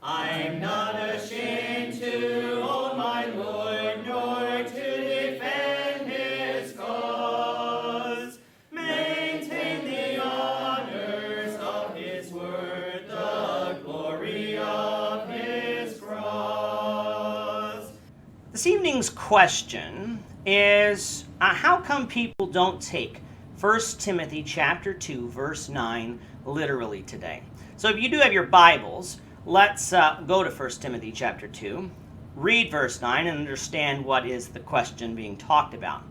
I'm not ashamed to own my Lord, nor to defend his cause. Maintain the honors of his word, the glory of his cross. This evening's question is, how come people don't take 1 Timothy chapter 2, verse 9 literally today? So if you do have your Bibles, let's go to 1 Timothy chapter 2, read verse 9, and understand what is the question being talked about.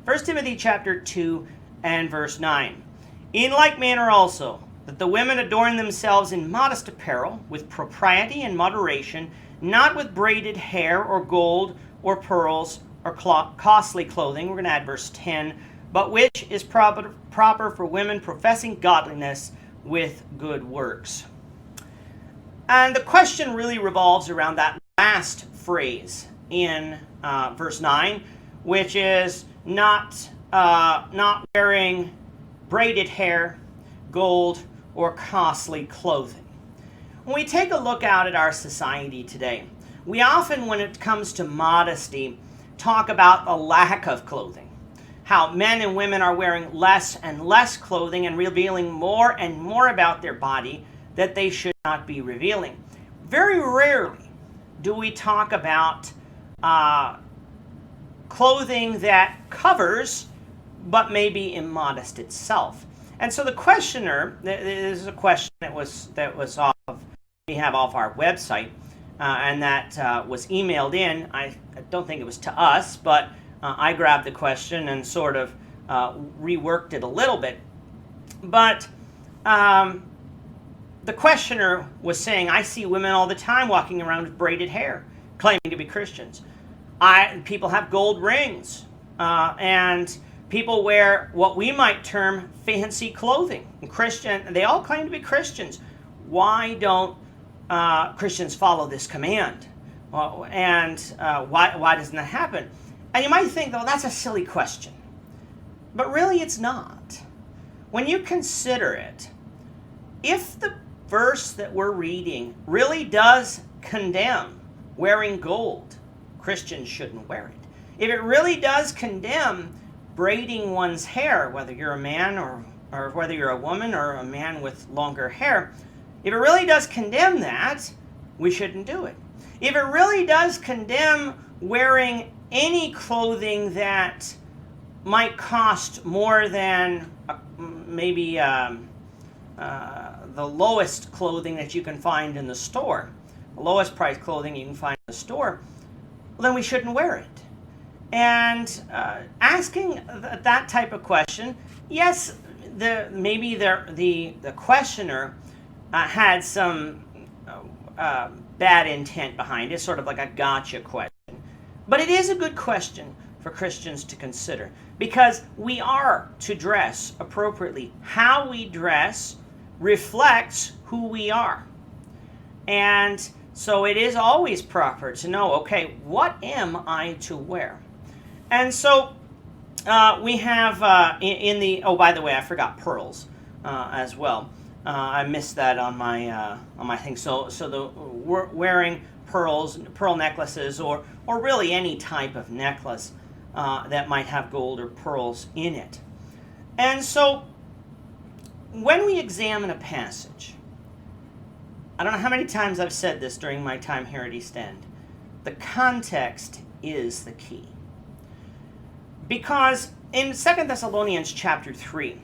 1 Timothy chapter 2 and verse 9. In like manner also, that the women adorn themselves in modest apparel, with propriety and moderation, not with braided hair or gold or pearls or costly clothing. We're going to add verse 10. But which is proper for women professing godliness with good works. And the question really revolves around that last phrase in verse 9, which is not wearing braided hair, gold, or costly clothing. When we take a look out at our society today, we often, when it comes to modesty, talk about a lack of clothing. How men and women are wearing less and less clothing and revealing more and more about their body that they should not be revealing. Very rarely do we talk about clothing that covers but may be immodest itself. And so the questioner, this is a question that was off, we have off our website, and that was emailed in. I don't think it was to us, but I grabbed the question and sort of reworked it a little bit. But the questioner was saying, I see women all the time walking around with braided hair, claiming to be Christians. People have gold rings, and people wear what we might term fancy clothing. And they all claim to be Christians. Why don't Christians follow this command? Why doesn't that happen? And you might think, though, that's a silly question. But really it's not. When you consider it, if the verse that we're reading really does condemn wearing gold, Christians shouldn't wear it. If it really does condemn braiding one's hair, whether you're a man or whether you're a woman or a man with longer hair, if it really does condemn that, we shouldn't do it. If it really does condemn wearing any clothing that might cost more than maybe the lowest clothing that you can find in the store, the lowest price clothing you can find in the store, well, then we shouldn't wear it. And asking that type of question, yes, maybe the questioner had some bad intent behind it, sort of like a gotcha question. But it is a good question for Christians to consider, because we are to dress appropriately. How we dress reflects who we are. And so it is always proper to know, okay, what am I to wear? And so we have oh, by the way, I forgot pearls as well. I missed that on my thing. So wearing pearls, pearl necklaces, or really any type of necklace that might have gold or pearls in it. And so when we examine a passage, I don't know how many times I've said this during my time here at East End, the context is the key. Because in 2 Thessalonians chapter 3,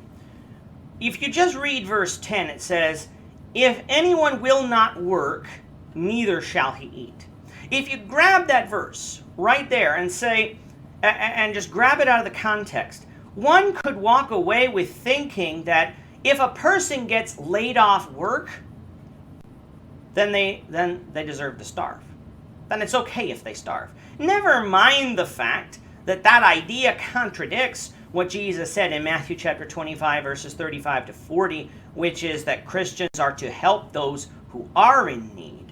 if you just read verse 10, it says, if anyone will not work, neither shall he eat. If you grab that verse right there and say, and just grab it out of the context, one could walk away with thinking that if a person gets laid off work, then they deserve to starve. Then it's okay if they starve. Never mind the fact that that idea contradicts what Jesus said in Matthew chapter 25, verses 35 to 40, which is that Christians are to help those who are in need.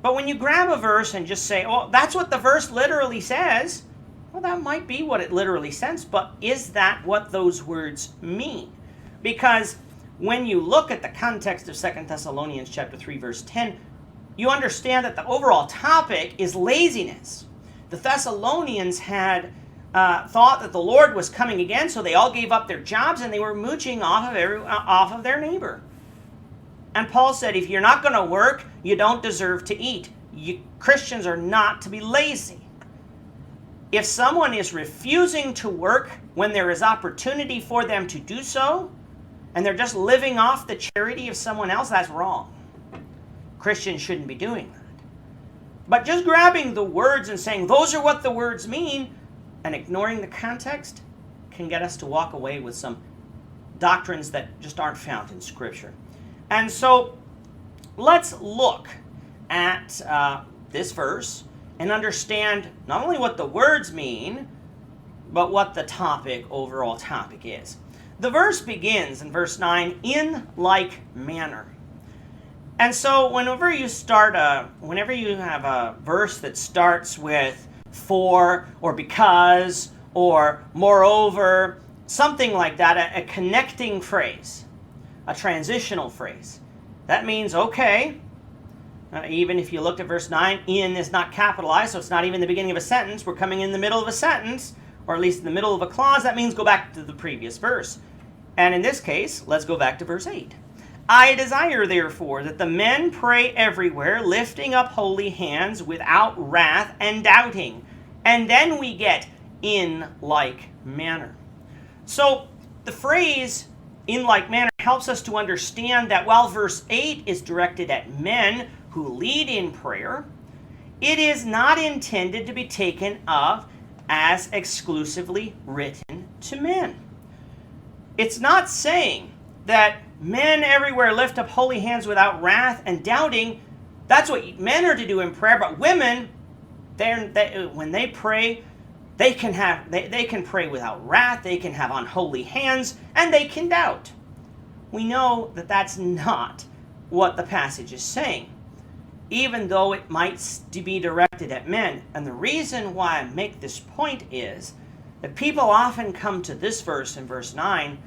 But when you grab a verse and just say, oh, that's what the verse literally says, well, that might be what it literally says, but is that what those words mean? Because when you look at the context of 2 Thessalonians chapter 3, verse 10, you understand that the overall topic is laziness. The Thessalonians had thought that the Lord was coming again, so they all gave up their jobs and they were mooching off of their neighbor. And Paul said, if you're not going to work, you don't deserve to eat. Christians are not to be lazy. If someone is refusing to work when there is opportunity for them to do so, and they're just living off the charity of someone else, that's wrong. Christians shouldn't be doing that. But just grabbing the words and saying, those are what the words mean, and ignoring the context can get us to walk away with some doctrines that just aren't found in Scripture. And so let's look at this verse and understand not only what the words mean, but what the overall topic is. The verse begins in verse 9, in like manner. And so whenever you have a verse that starts with for or because or moreover, something like that, a connecting phrase, a transitional phrase, that means, okay, even if you looked at verse 9, in is not capitalized, so it's not even the beginning of a sentence. We're coming in the middle of a sentence, or at least in the middle of a clause. That means go back to the previous verse. And in this case, let's go back to verse 8. I desire, therefore, that the men pray everywhere, lifting up holy hands without wrath and doubting. And then we get in like manner. So the phrase in like manner helps us to understand that while verse 8 is directed at men who lead in prayer, it is not intended to be taken up as exclusively written to men. It's not saying that men everywhere lift up holy hands without wrath and doubting. That's what men are to do in prayer, but women, when they pray, they can pray without wrath, they can have unholy hands, and they can doubt. We know that that's not what the passage is saying, even though it might be directed at men. And the reason why I make this point is that people often come to this verse in verse 9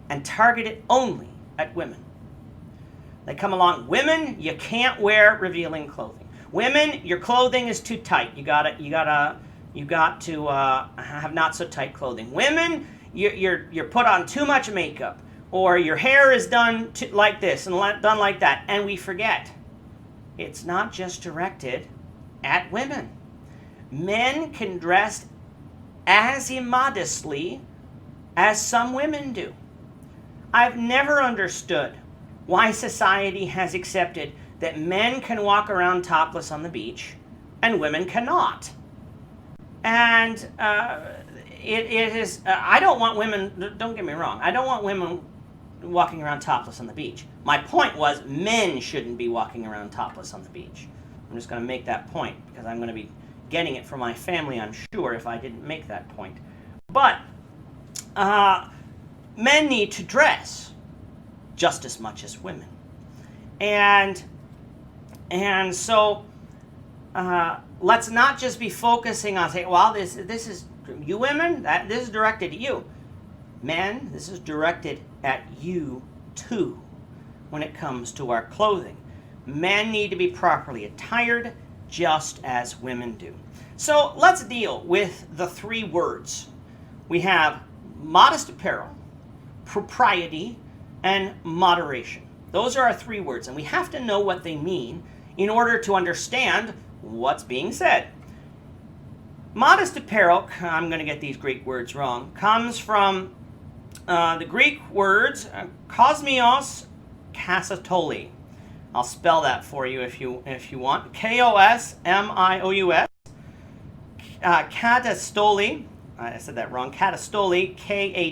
and target it only at women. They come along, women, you can't wear revealing clothing. Women, your clothing is too tight. You got to have not so tight clothing. Women, you're put on too much makeup, or your hair is done like this and done like that. And we forget, it's not just directed at women. Men can dress as immodestly as some women do. I've never understood why society has accepted that men can walk around topless on the beach and women cannot. And it is, I don't want women, don't get me wrong, I don't want women walking around topless on the beach. My point was men shouldn't be walking around topless on the beach. I'm just going to make that point because I'm going to be getting it from my family, I'm sure, if I didn't make that point. But men need to dress just as much as women. And so let's not just be focusing on saying, well, this is, you women, this is directed at you. Men, this is directed at you too when it comes to our clothing. Men need to be properly attired just as women do. So let's deal with the three words. We have modest apparel, propriety, and moderation. Those are our three words, and we have to know what they mean in order to understand what's being said. Modest apparel, I'm going to get these Greek words wrong, comes from the Greek words kosmios kasatoli. I'll spell that for you if you want. K-O-S-M-I-O-U-S. Katastoli. I said that wrong. Katastoli. K-A-T-A-S-T-O-L-E.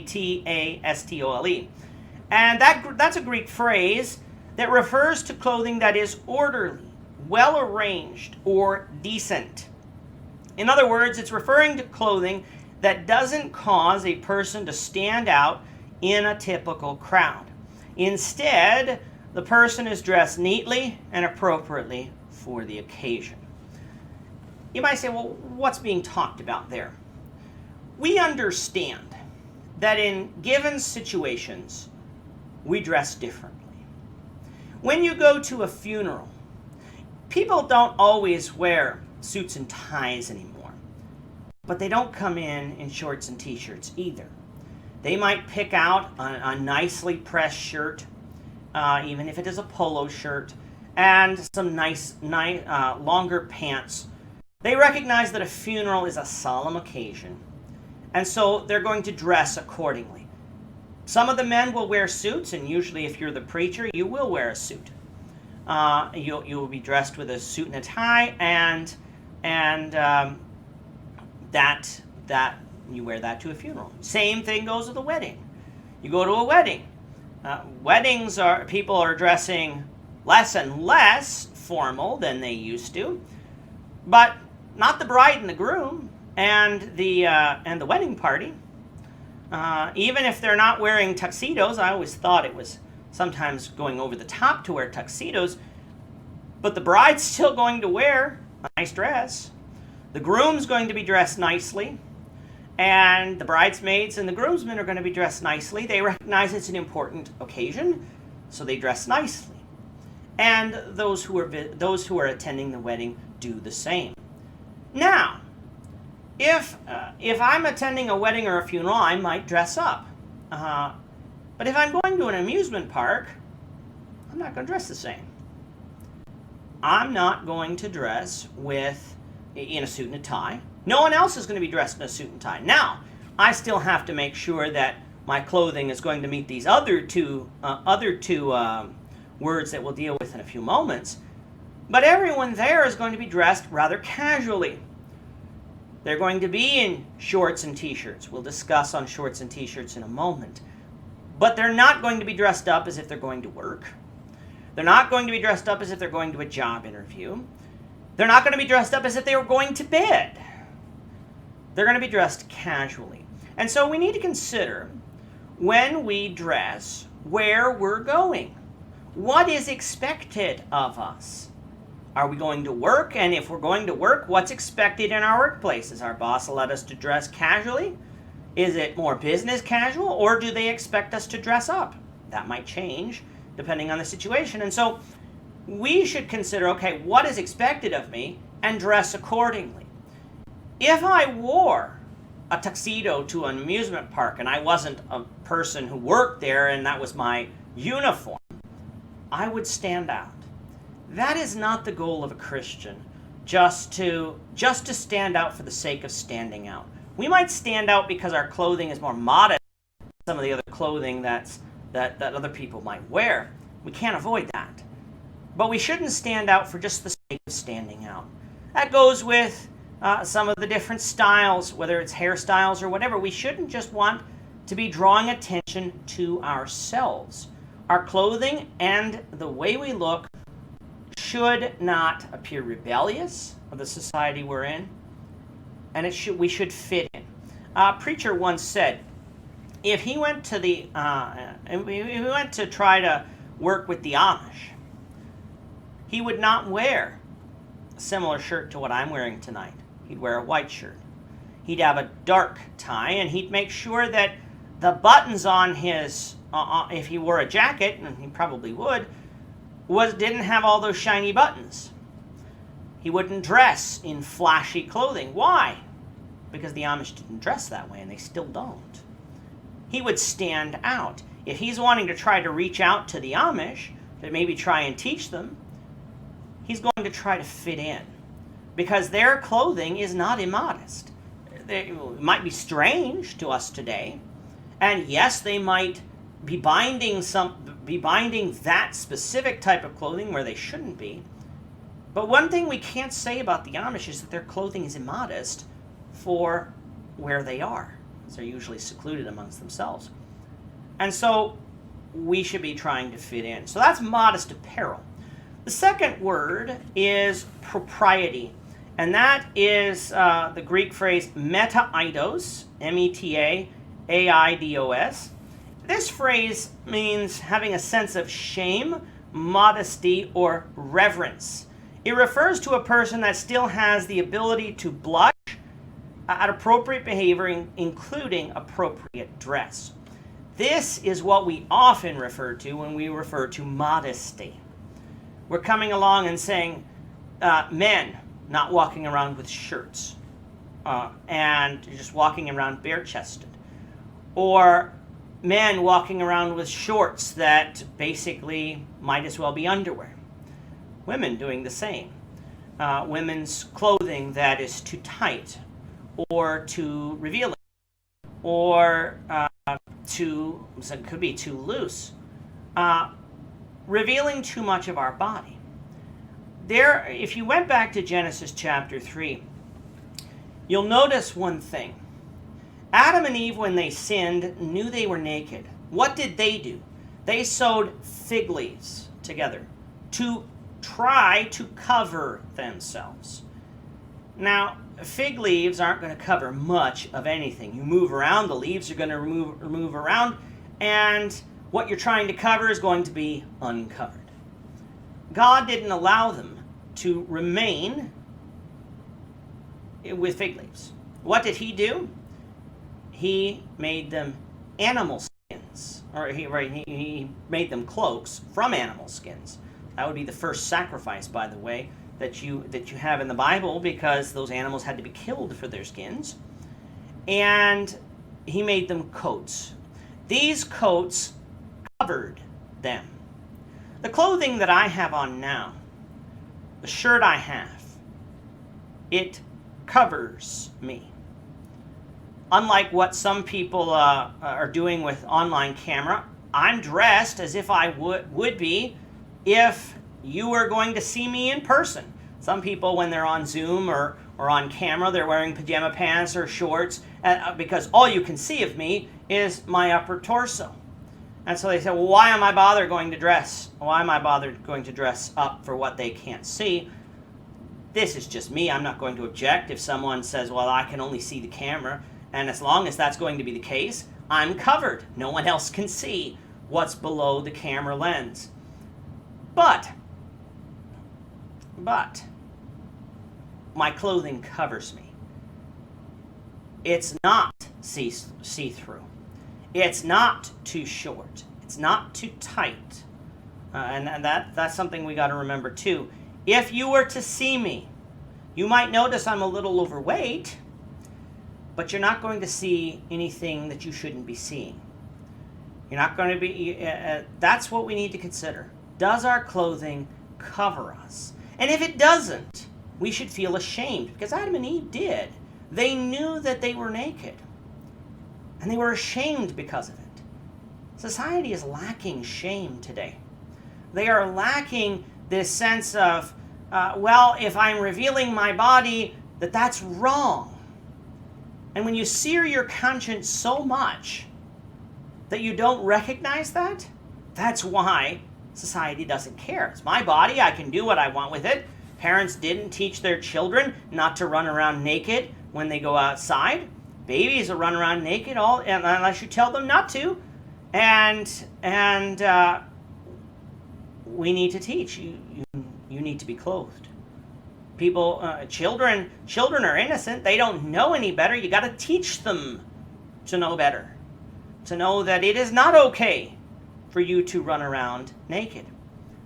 And that's a Greek phrase that refers to clothing that is orderly, well arranged, or decent. In other words, it's referring to clothing that doesn't cause a person to stand out in a typical crowd. Instead, the person is dressed neatly and appropriately for the occasion. You might say, well, what's being talked about there? We understand that in given situations, we dress differently. When you go to a funeral, People don't always wear suits and ties anymore, but they don't come in shorts and t-shirts either. They might pick out a nicely pressed shirt, even if it is a polo shirt, and some nice longer pants. They recognize that a funeral is a solemn occasion, and so they're going to dress accordingly. Some of the men will wear suits, and usually if you're the preacher, you will wear a suit. You will be dressed with a suit and a tie, and that you wear that to a funeral. Same thing goes with a wedding. You go to a wedding. People are dressing less and less formal than they used to, but not the bride and the groom and the wedding party. Even if they're not wearing tuxedos, I always thought it was sometimes going over the top to wear tuxedos, but the bride's still going to wear a nice dress. The groom's going to be dressed nicely, and the bridesmaids and the groomsmen are going to be dressed nicely. They recognize it's an important occasion, so they dress nicely. And those who are attending the wedding do the same. Now, if I'm attending a wedding or a funeral, I might dress up. But if I'm going to an amusement park, I'm not going to dress the same. I'm not going to dress in a suit and a tie. No one else is going to be dressed in a suit and tie. Now, I still have to make sure that my clothing is going to meet these other two words that we'll deal with in a few moments. But everyone there is going to be dressed rather casually. They're going to be in shorts and t-shirts. We'll discuss on shorts and t-shirts in a moment. But they're not going to be dressed up as if they're going to work. They're not going to be dressed up as if they're going to a job interview. They're not going to be dressed up as if they were going to bed. They're going to be dressed casually. And so we need to consider, when we dress, where we're going. What is expected of us? Are we going to work? And if we're going to work, what's expected in our workplace? Does our boss let us to dress casually? Is it more business casual, or do they expect us to dress up? That might change depending on the situation. And so we should consider, okay, what is expected of me, and dress accordingly. If I wore a tuxedo to an amusement park and I wasn't a person who worked there and that was my uniform, I would stand out. That is not the goal of a Christian, just to stand out for the sake of standing out. We might stand out because our clothing is more modest than some of the other clothing that other people might wear. We can't avoid that. But we shouldn't stand out for just the sake of standing out. That goes with some of the different styles, whether it's hairstyles or whatever. We shouldn't just want to be drawing attention to ourselves. Our clothing and the way we look should not appear rebellious of the society we're in, and we should fit in. A preacher once said, if he went to try to work with the Amish, he would not wear a similar shirt to what I'm wearing tonight. He'd wear a white shirt. He'd have a dark tie, and he'd make sure that the buttons on his, if he wore a jacket, and he probably would, didn't have all those shiny buttons. He wouldn't dress in flashy clothing. Why? Because the Amish didn't dress that way, and they still don't. He would stand out. If he's wanting to try to reach out to the Amish, to maybe try and teach them, he's going to try to fit in, because their clothing is not immodest. It might be strange to us today, and yes, they might be binding that specific type of clothing where they shouldn't be. But one thing we can't say about the Amish is that their clothing is immodest for where they are, because they're usually secluded amongst themselves. And so we should be trying to fit in. So that's modest apparel. The second word is propriety, and that is the Greek phrase meta-eidos, M-E-T-A-A-I-D-O-S. This phrase means having a sense of shame, modesty, or reverence. It refers to a person that still has the ability to blush at appropriate behavior, including appropriate dress. This is what we often refer to when we refer to modesty. We're coming along and saying, men not walking around with shirts and just walking around bare-chested, or men walking around with shorts that basically might as well be underwear. Women doing the same. Women's clothing that is too tight or too revealing, or so it could be too loose, revealing too much of our body. There, if you went back to Genesis chapter 3, you'll notice one thing. Adam and Eve, when they sinned, knew they were naked. What did they do? They sewed fig leaves together to try to cover themselves. Now, fig leaves aren't going to cover much of anything. You move around, the leaves are going to move around, and what you're trying to cover is going to be uncovered. God didn't allow them to remain with fig leaves. What did he do? He made them animal skins, or he made them cloaks from animal skins. That would be the first sacrifice, by the way, that you have in the Bible, because those animals had to be killed for their skins. And he made them coats. These coats covered them. The clothing that I have on now, the shirt I have, it covers me. Unlike what some people are doing with online camera, I'm dressed as if I would be if you were going to see me in person. Some people, when they're on Zoom or on camera, they're wearing pajama pants or shorts because all you can see of me is my upper torso. And so they say, well, why am I bothered going to dress? Why am I bothered going to dress up for what they can't see? This is just me. I'm not going to object if someone says, well, I can only see the camera. And as long as that's going to be the case, I'm covered. No one else can see what's below the camera lens. But my clothing covers me. It's not see-through. It's not too short. It's not too tight. And that's something we got to remember too. If you were to see me, you might notice I'm a little overweight, but you're not going to see anything that you shouldn't be seeing. You're not going to be... that's what we need to consider. Does our clothing cover us? And if it doesn't, we should feel ashamed, because Adam and Eve did. They knew that they were naked, and they were ashamed because of it. Society is lacking shame today. They are lacking this sense of, well, if I'm revealing my body, that's wrong. And when you sear your conscience so much that you don't recognize that, that's why society doesn't care. It's my body. I can do what I want with it. Parents didn't teach their children not to run around naked when they go outside. Babies will run around naked unless you tell them not to. And we need to teach. You need to be clothed. Children are innocent. They don't know any better. You got to teach them to know better. To know that it is not okay for you to run around naked.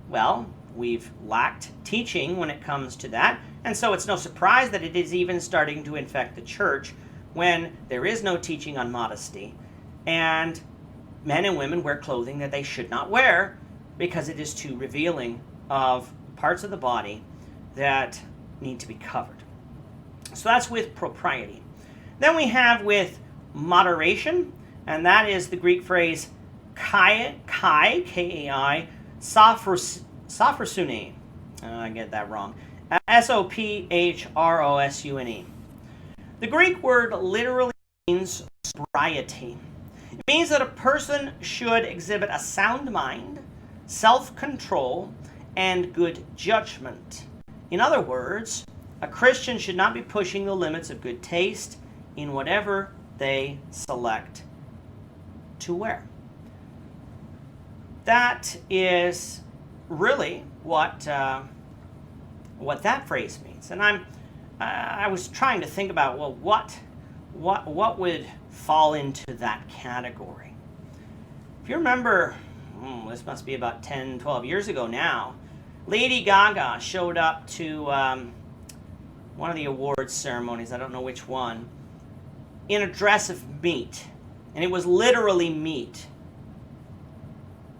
Well, we've lacked teaching when it comes to that, and so it's no surprise that it is even starting to infect the church when there is no teaching on modesty, and men and women wear clothing that they should not wear because it is too revealing of parts of the body that need to be covered. So that's with propriety. Then we have with moderation, and that is the Greek phrase kai, K-A-I, sophrosune. I get that wrong. S-O-P-H-R-O-S-U-N-E. The Greek word literally means sobriety. It means that a person should exhibit a sound mind, self-control, and good judgment. In other words, a Christian should not be pushing the limits of good taste in whatever they select to wear. That is really what that phrase means. And I was trying to think about, well, what would fall into that category? If you remember, this must be about 10, 12 years ago now, Lady Gaga showed up to one of the awards ceremonies, I don't know which one, in a dress of meat. And it was literally meat.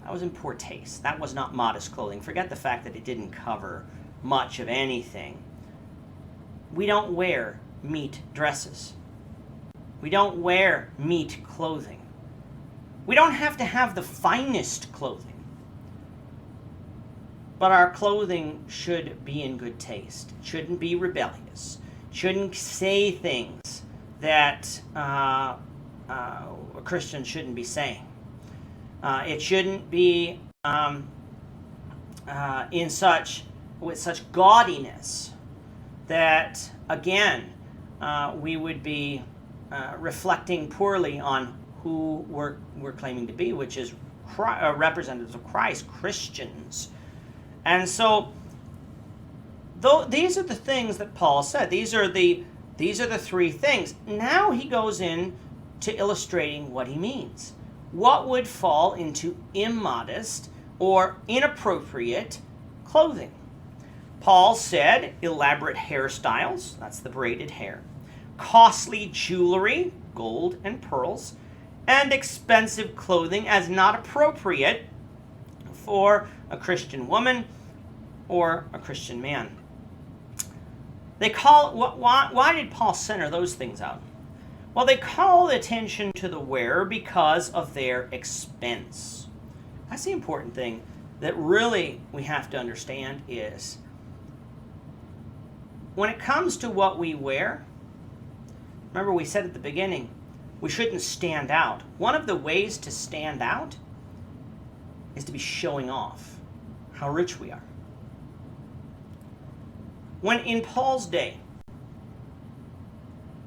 That was in poor taste. That was not modest clothing. Forget the fact that it didn't cover much of anything. We don't wear meat dresses. We don't wear meat clothing. We don't have to have the finest clothing. But our clothing should be in good taste. It shouldn't be rebellious. It shouldn't say things that a Christian shouldn't be saying. It shouldn't be with such gaudiness that, again, we would be reflecting poorly on who we're claiming to be, which is representatives of Christ, Christians. And so, these are the things that Paul said. These are the three things. Now he goes in to illustrating what he means. What would fall into immodest or inappropriate clothing? Paul said elaborate hairstyles, that's the braided hair, costly jewelry, gold and pearls, and expensive clothing as not appropriate for a Christian woman or a Christian man. Why did Paul center those things out? Well, they call attention to the wearer because of their expense. That's the important thing that really we have to understand is when it comes to what we wear, remember we said at the beginning, we shouldn't stand out. One of the ways to stand out is to be showing off how rich we are. When in Paul's day,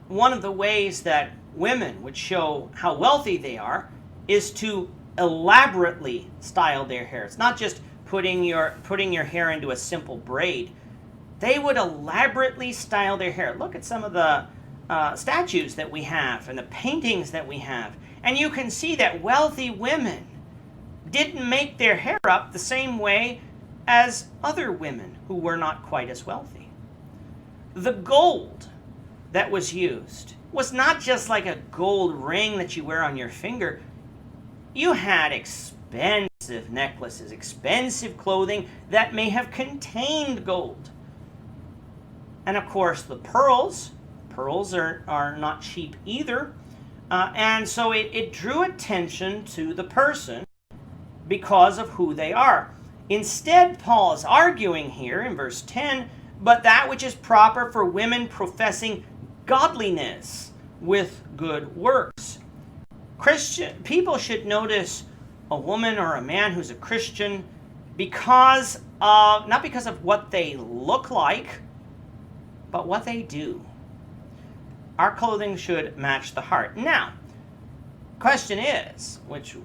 one of the ways that women would show how wealthy they are is to elaborately style their hair. It's not just putting your hair into a simple braid. They would elaborately style their hair. Look at some of the statues that we have and the paintings that we have. And you can see that wealthy women didn't make their hair up the same way as other women who were not quite as wealthy. The gold that was used was not just like a gold ring that you wear on your finger. You had expensive necklaces, expensive clothing that may have contained gold. And of course the pearls are not cheap either. And so it drew attention to the person because of who they are. Instead, Paul is arguing here in verse 10, but that which is proper for women professing godliness with good works. Christian people should notice a woman or a man who's a Christian not because of what they look like, but what they do. Our clothing should match the heart. Now, question is, which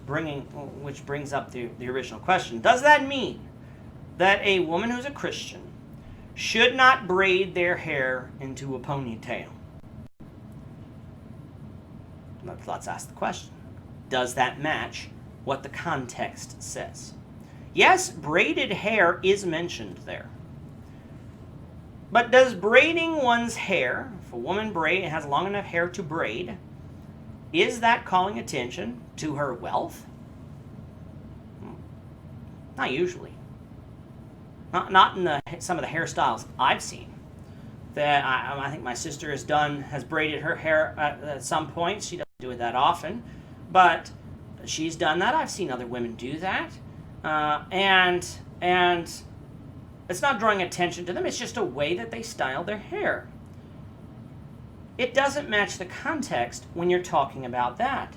brings up the original question, does that mean that a woman who's a Christian should not braid their hair into a ponytail? Let's ask the question. Does that match what the context says? Yes, braided hair is mentioned there. But does braiding one's hair, if a woman has long enough hair to braid, is that calling attention to her wealth? Not usually. Not in some of the hairstyles I've seen. That I think my sister has braided her hair at some point. She doesn't do it that often, but she's done that. I've seen other women do that, and it's not drawing attention to them. It's just a way that they style their hair. It doesn't match the context when you're talking about that.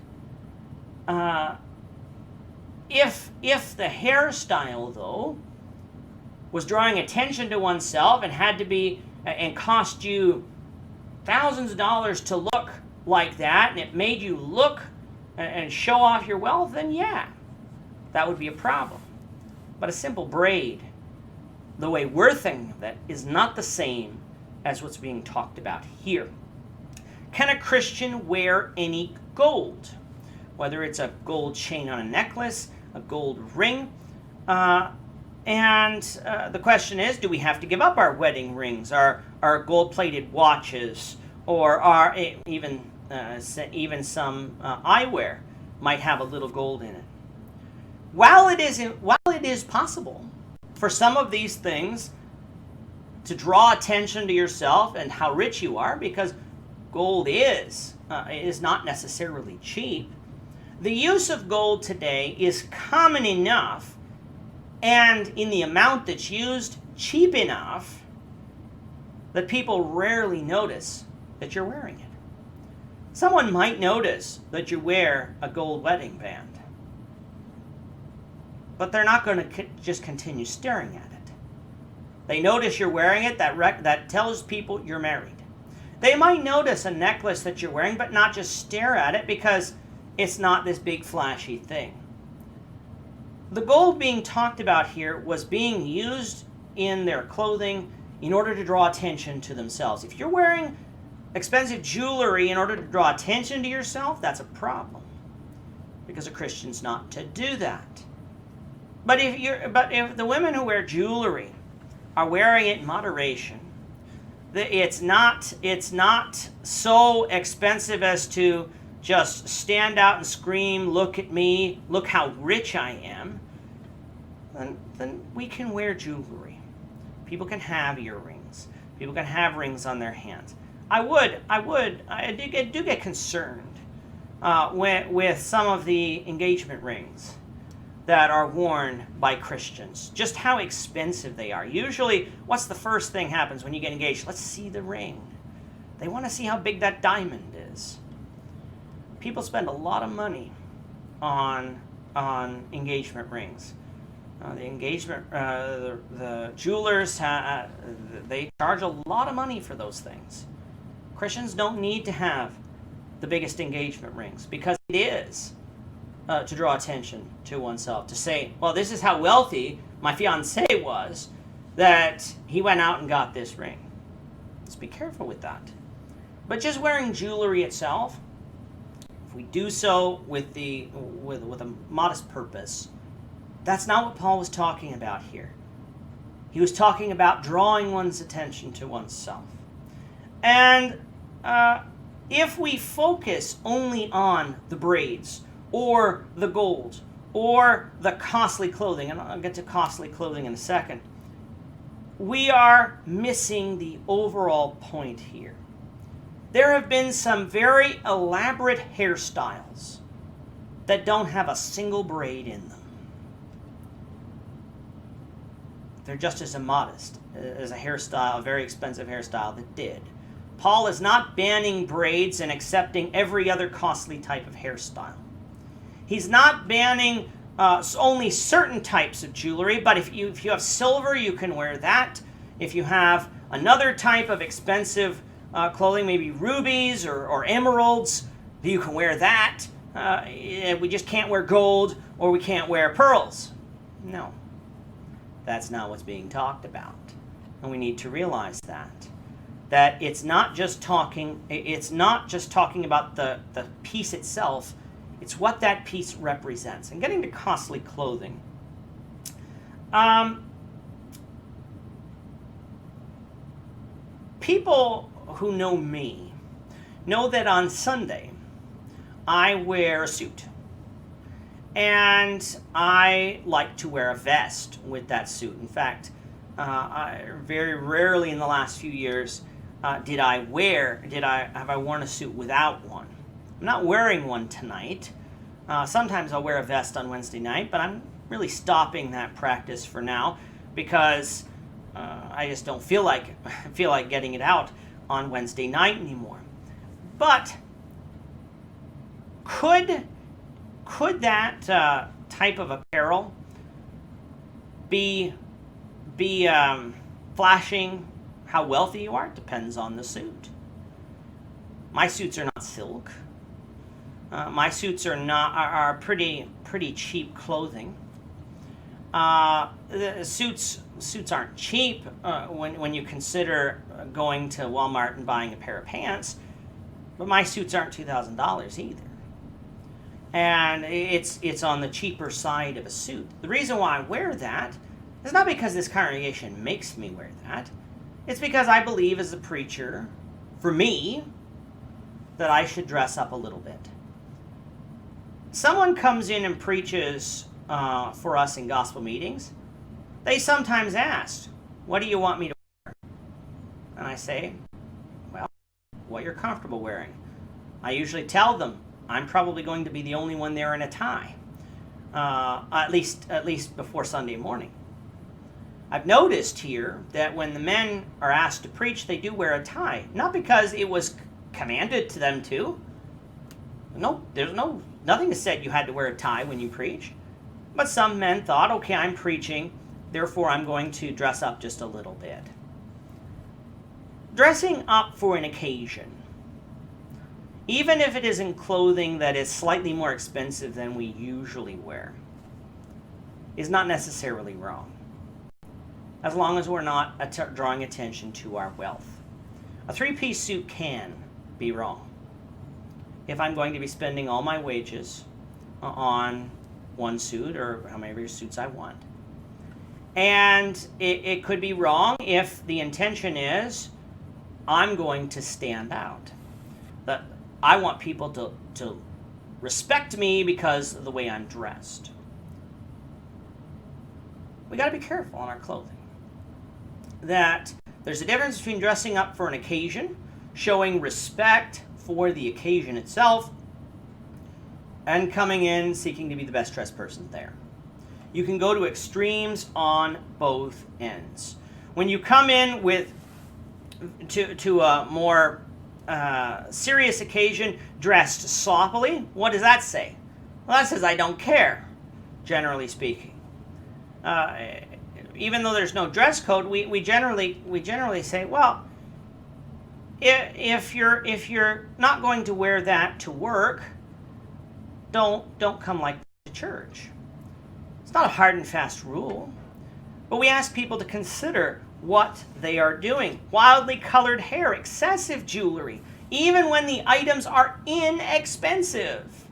If the hairstyle, though, was drawing attention to oneself and had to be and cost you thousands of dollars to look like that, and it made you look and show off your wealth, then yeah, that would be a problem. But a simple braid, the way we're thinking of it, is not the same as what's being talked about here. Can a Christian wear any gold? Whether it's a gold chain on a necklace, a gold ring, And the question is, do we have to give up our wedding rings, our gold-plated watches, or even some eyewear might have a little gold in it? While it is possible for some of these things to draw attention to yourself and how rich you are, because gold is not necessarily cheap, the use of gold today is common enough, and in the amount that's used, cheap enough, that people rarely notice that you're wearing it. Someone might notice that you wear a gold wedding band, but they're not going to just continue staring at it. They notice you're wearing it, that tells people you're married. They might notice a necklace that you're wearing, but not just stare at it because it's not this big flashy thing. The gold being talked about here was being used in their clothing in order to draw attention to themselves. If you're wearing expensive jewelry in order to draw attention to yourself, that's a problem, because a Christian's not to do that. But if the women who wear jewelry are wearing it in moderation, it's not so expensive as to just stand out and scream, "Look at me, look how rich I am," then we can wear jewelry. People can have earrings. People can have rings on their hands. I do get concerned with some of the engagement rings that are worn by Christians, just how expensive they are. Usually, what's the first thing happens when you get engaged? Let's see the ring. They want to see how big that diamond is. People spend a lot of money on engagement rings. The jewelers, they charge a lot of money for those things. Christians don't need to have the biggest engagement rings, because it is to draw attention to oneself, to say, well, this is how wealthy my fiancé was, that he went out and got this ring. Let's be careful with that. But just wearing jewelry itself, if we do so with a modest purpose, that's not what Paul was talking about here. He was talking about drawing one's attention to oneself. And if we focus only on the braids, or the gold, or the costly clothing, and I'll get to costly clothing in a second, we are missing the overall point here. There have been some very elaborate hairstyles that don't have a single braid in them. They're just as immodest as a hairstyle, a very expensive hairstyle that did. Paul is not banning braids and accepting every other costly type of hairstyle. He's not banning only certain types of jewelry, but if you have silver, you can wear that. If you have another type of expensive clothing, maybe rubies or emeralds, you can wear that. We just can't wear gold, or we can't wear pearls. No, that's not what's being talked about, and we need to realize that it's not just talking about the piece itself. It's what that piece represents. And getting to costly clothing, people who know me know that on Sunday I wear a suit. And I like to wear a vest with that suit. In fact, very rarely in the last few years have I worn a suit without one. I'm not wearing one tonight. Sometimes I'll wear a vest on Wednesday night, but I'm really stopping that practice for now, because I just don't feel like getting it out on Wednesday night anymore. But could that type of apparel be flashing how wealthy you are? It depends on the suit. My suits are not silk. My suits are pretty cheap clothing. The suits aren't cheap when you consider going to Walmart and buying a pair of pants, but my suits aren't $2,000 either. And it's on the cheaper side of a suit. The reason why I wear that It's not because this congregation makes me wear that. It's because I believe as a preacher, for me, that I should dress up a little bit. Someone comes in and preaches for us in gospel meetings. They sometimes ask, what do you want me to wear? And I say, well, what you're comfortable wearing. I usually tell them I'm probably going to be the only one there in a tie, at least before Sunday morning. I've noticed here that when the men are asked to preach, they do wear a tie. Not because it was commanded to them to. No, there's nothing said you had to wear a tie when you preach. But some men thought, okay, I'm preaching, therefore I'm going to dress up just a little bit. Dressing up for an occasion, even if it is in clothing that is slightly more expensive than we usually wear, is not necessarily wrong, as long as we're not drawing attention to our wealth. A three-piece suit can be wrong if I'm going to be spending all my wages on one suit or how many suits I want. And it could be wrong if the intention is I'm going to stand out. That I want people to respect me because of the way I'm dressed. We got to be careful on our clothing. That there's a difference between dressing up for an occasion, showing respect for the occasion itself, and coming in seeking to be the best dressed person there. You can go to extremes on both ends. When you come in to a more serious occasion dressed sloppily, what does that say? Well, that says I don't care, generally speaking. Even though there's no dress code, we generally say, well, if you're not going to wear that to work, don't come like that to church. It's not a hard and fast rule, but we ask people to consider what they are doing. Wildly colored hair, excessive jewelry, even when the items are inexpensive.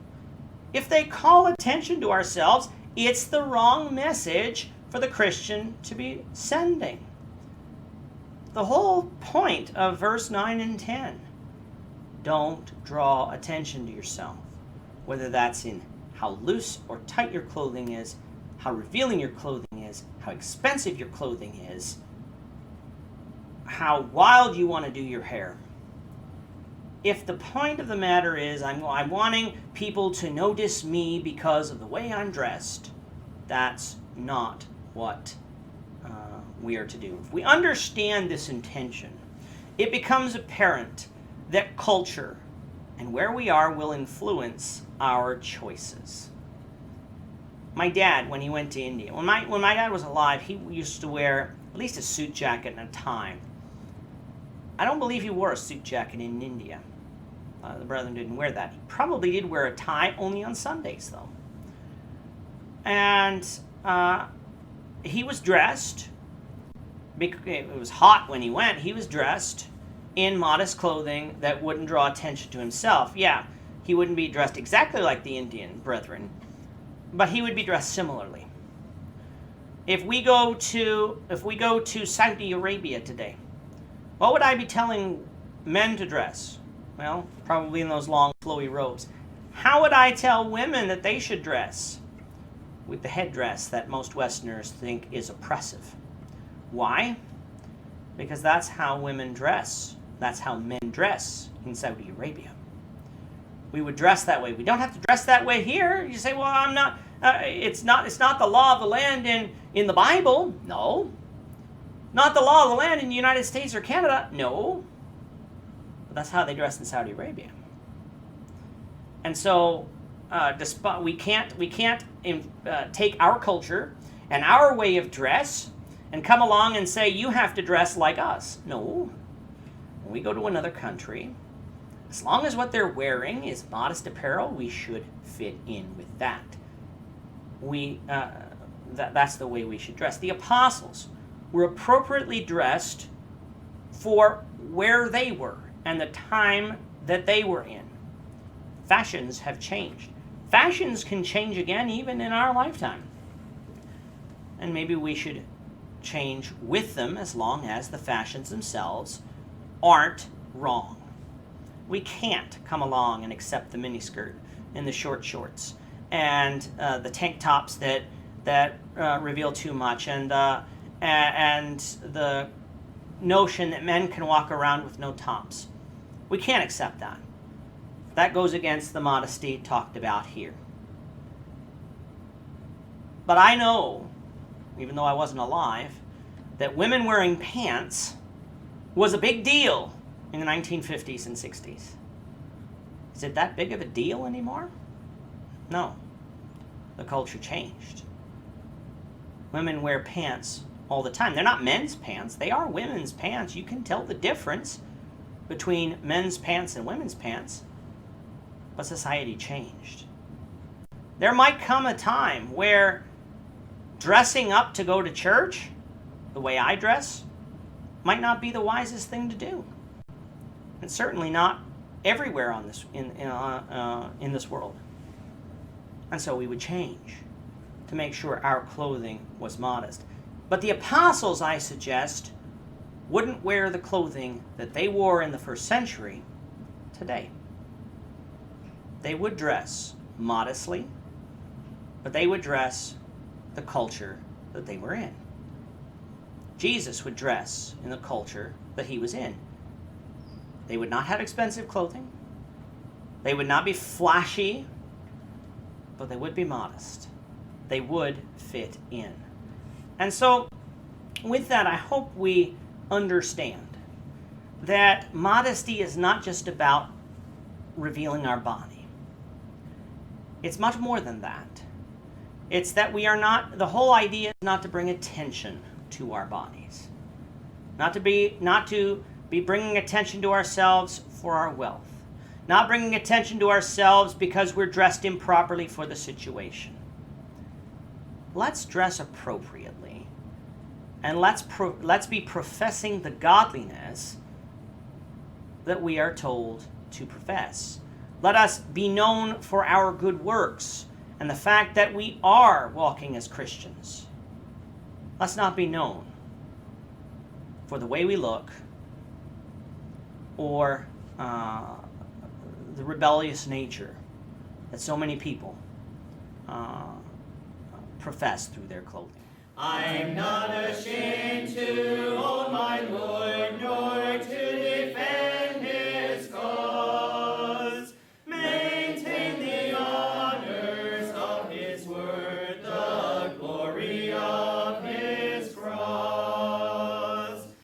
If they call attention to ourselves, it's the wrong message for the Christian to be sending. The whole point of verse 9 and 10, don't draw attention to yourself, whether that's in how loose or tight your clothing is, how revealing your clothing is, how expensive your clothing is, how wild you want to do your hair. If the point of the matter is I'm wanting people to notice me because of the way I'm dressed, that's not what we are to do. If we understand this intention, it becomes apparent that culture and where we are will influence our choices. My dad, when he went to India, when my dad was alive, he used to wear at least a suit jacket and a tie. I don't believe he wore a suit jacket in India. The brethren didn't wear that. He probably did wear a tie only on Sundays, though. And he was dressed, it was hot when he went, he was dressed in modest clothing that wouldn't draw attention to himself. Yeah, he wouldn't be dressed exactly like the Indian brethren, but he would be dressed similarly. If we go to Saudi Arabia today, what would I be telling men to dress? Well, probably in those long, flowy robes. How would I tell women that they should dress? With the headdress that most Westerners think is oppressive. Why? Because that's how women dress. That's how men dress in Saudi Arabia. We would dress that way. We don't have to dress that way here. You say, well, I'm not. It's not the law of the land in the Bible. No. Not the law of the land in the United States or Canada. No. But that's how they dress in Saudi Arabia. And so, we can't take our culture and our way of dress and come along and say you have to dress like us. No. When we go to another country, as long as what they're wearing is modest apparel, we should fit in with that. That's the way we should dress. The apostles were appropriately dressed for where they were and the time that they were in. Fashions have changed. Fashions can change again even in our lifetime. And maybe we should change with them as long as the fashions themselves aren't wrong. We can't come along and accept the miniskirt and the short shorts and the tank tops that reveal too much, and the notion that men can walk around with no tops. We can't accept that. That goes against the modesty talked about here. But I know, even though I wasn't alive, that women wearing pants was a big deal in the 1950s and 60s. Is it that big of a deal anymore? No. The culture changed. Women wear pants all the time. They're not men's pants. They are women's pants. You can tell the difference between men's pants and women's pants. But society changed. There might come a time where dressing up to go to church, the way I dress, might not be the wisest thing to do. And certainly not everywhere on this in this world. And so we would change to make sure our clothing was modest. But the apostles, I suggest, wouldn't wear the clothing that they wore in the first century today. They would dress modestly, but they would dress the culture that they were in. Jesus would dress in the culture that he was in. They would not have expensive clothing. They would not be flashy, but they would be modest. They would fit in. And so, with that, I hope we understand that modesty is not just about revealing our body. It's much more than that. It's that we are not, the whole idea is not to bring attention to our bodies. Not to be bringing attention to ourselves for our wealth. Not bringing attention to ourselves because we're dressed improperly for the situation. Let's dress appropriately. And let's be professing the godliness that we are told to profess. Let us be known for our good works and the fact that we are walking as Christians. Let's not be known for the way we look or the rebellious nature that so many people profess through their clothing. I'm not ashamed to own my